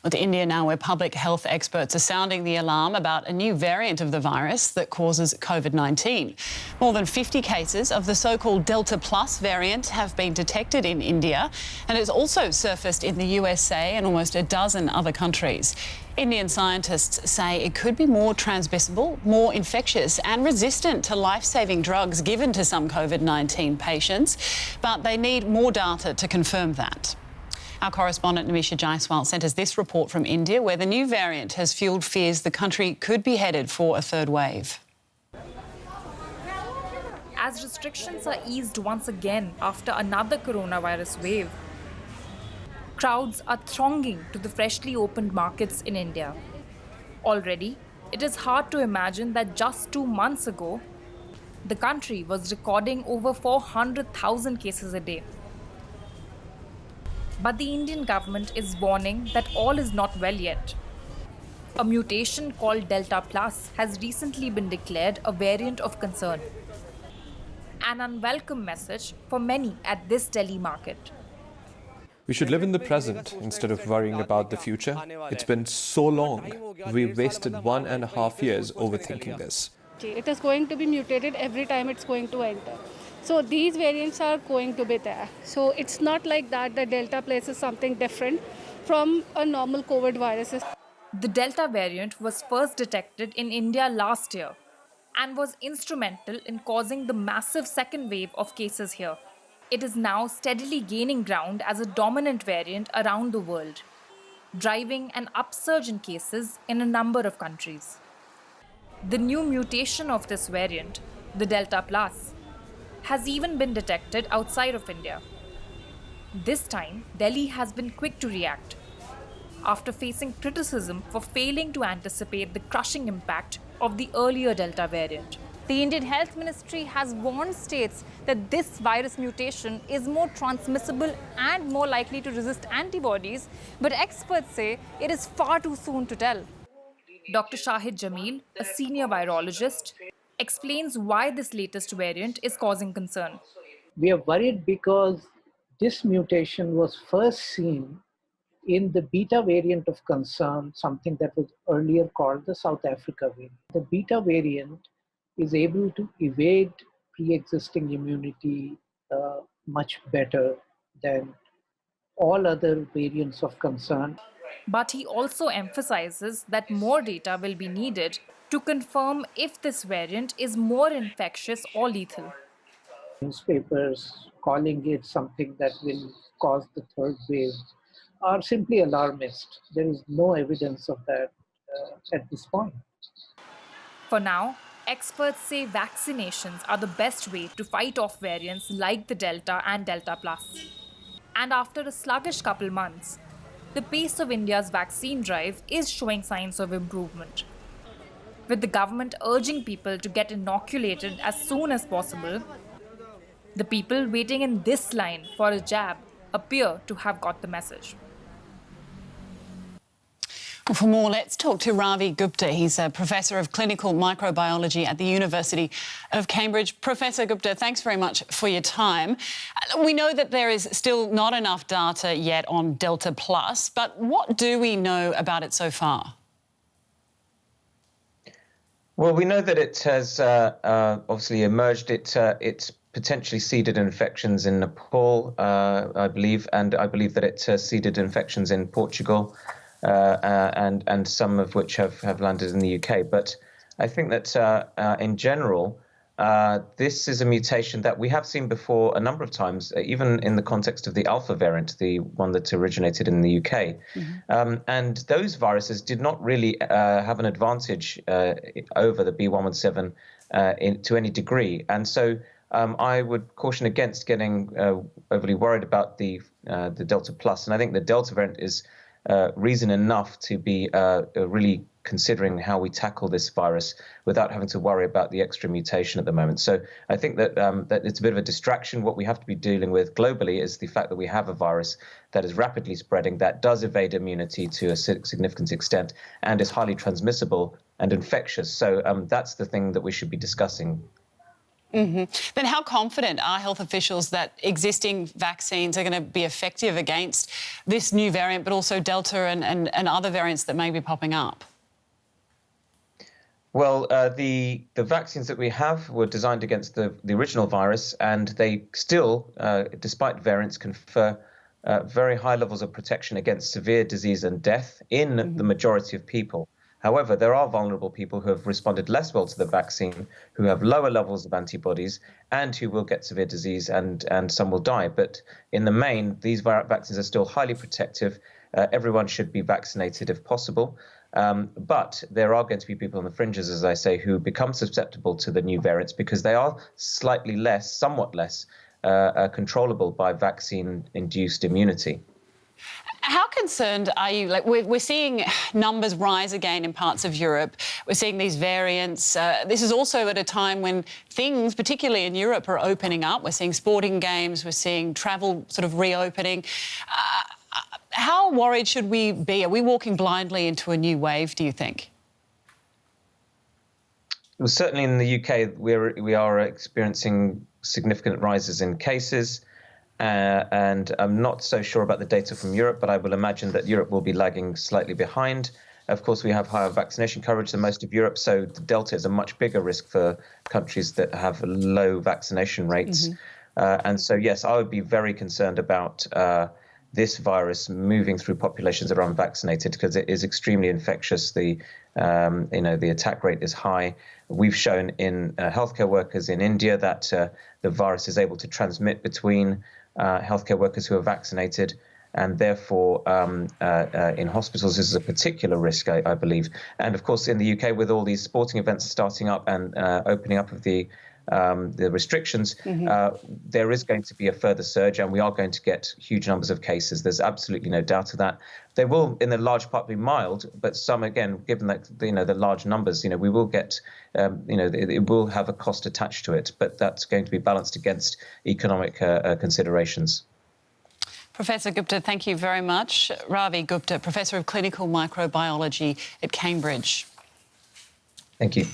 Well, to India now, where public health experts are sounding the alarm about a new variant of the virus that causes COVID-19. More than 50 cases of the so-called Delta Plus variant have been detected in India, and it's also surfaced in the USA and almost a dozen other countries. Indian scientists say it could be more transmissible, more infectious and resistant to life-saving drugs given to some COVID-19 patients, but they need more data to confirm that. Our correspondent Nimisha Jaswail sent us this report from India, where the new variant has fuelled fears the country could be headed for a third wave. As restrictions are eased once again after another coronavirus wave, crowds are thronging to the freshly opened markets in India. Already, it is hard to imagine that just 2 months ago, the country was recording over 400,000 cases a day. But the Indian government is warning that all is not well yet. A mutation called Delta Plus has recently been declared a variant of concern. An unwelcome message for many at this Delhi market. We should live in the present instead of worrying about the future. It's been so long. We've wasted 1.5 years overthinking this. It is going to be mutated every time it's going to enter. So these variants are going to be there. So it's not like that the Delta Plus is something different from a normal COVID virus. The Delta variant was first detected in India last year and was instrumental in causing the massive second wave of cases here. It is now steadily gaining ground as a dominant variant around the world, driving an upsurge in cases in a number of countries. The new mutation of this variant, the Delta Plus, has even been detected outside of India. This time, Delhi has been quick to react, after facing criticism for failing to anticipate the crushing impact of the earlier Delta variant. The Indian Health Ministry has warned states that this virus mutation is more transmissible and more likely to resist antibodies, but experts say it is far too soon to tell. Dr. Shahid Jamil, a senior virologist, explains why this latest variant is causing concern. We are worried because this mutation was first seen in the beta variant of concern, something that was earlier called the South Africa variant. The beta variant is able to evade pre-existing immunity much better than all other variants of concern. But he also emphasizes that more data will be needed to confirm if this variant is more infectious or lethal. Newspapers calling it something that will cause the third wave are simply alarmist. There is no evidence of that at this point. For now, experts say vaccinations are the best way to fight off variants like the Delta and Delta Plus. And after a sluggish couple months, the pace of India's vaccine drive is showing signs of improvement. With the government urging people to get inoculated as soon as possible, the people waiting in this line for a jab appear to have got the message. Well, for more, let's talk to Ravi Gupta. He's a Professor of Clinical Microbiology at the University of Cambridge. Professor Gupta, thanks very much for your time. We know that there is still not enough data yet on Delta Plus, but what do we know about it so far? Well, we know that it has obviously emerged. It's potentially seeded infections in Nepal, I believe, and I believe that it seeded infections in Portugal. And some of which have landed in the UK. But I think that in general, this is a mutation that we have seen before a number of times, even in the context of the Alpha variant, the one that originated in the UK. Mm-hmm. And those viruses did not really have an advantage over the B117 to any degree. And so I would caution against getting overly worried about the Delta Plus. And I think the Delta variant is reason enough to be really considering how we tackle this virus without having to worry about the extra mutation at the moment. So I think that that it's a bit of a distraction. What we have to be dealing with globally is the fact that we have a virus that is rapidly spreading, that does evade immunity to a significant extent, and is highly transmissible and infectious. So that's the thing that we should be discussing. Then how confident are health officials that existing vaccines are going to be effective against this new variant, but also Delta and other variants that may be popping up? Well, the vaccines that we have were designed against the original virus, and they still, despite variants, confer very high levels of protection against severe disease and death in the majority of people. However, there are vulnerable people who have responded less well to the vaccine, who have lower levels of antibodies, and who will get severe disease, and some will die. But in the main, these vaccines are still highly protective. Everyone should be vaccinated if possible. But there are going to be people on the fringes, as I say, who become susceptible to the new variants because they are slightly less, somewhat less, controllable by vaccine-induced immunity. How concerned are you? Like we're seeing numbers rise again in parts of Europe. We're seeing these variants. This is also at a time when things, particularly in Europe, are opening up. We're seeing sporting games. We're seeing travel sort of reopening. How worried should we be? Are we walking blindly into a new wave, do you think? Well, certainly in the UK, we are experiencing significant rises in cases. And I'm not so sure about the data from Europe, but I will imagine that Europe will be lagging slightly behind. Of course, we have higher vaccination coverage than most of Europe, so the Delta is a much bigger risk for countries that have low vaccination rates. And so, yes, I would be very concerned about this virus moving through populations that are unvaccinated because it is extremely infectious. The attack rate is high. We've shown in healthcare workers in India that the virus is able to transmit between healthcare workers who are vaccinated, and therefore in hospitals this is a particular risk, I believe. And of course in the UK, with all these sporting events starting up and opening up of the restrictions, there is going to be a further surge, and we are going to get huge numbers of cases. There's absolutely no doubt of that. They will, in the large part, be mild, but some, again, given that the large numbers, we will get, it will have a cost attached to it, but that's going to be balanced against economic considerations. Professor Gupta, thank you very much. Ravi Gupta, Professor of Clinical Microbiology at Cambridge. Thank you.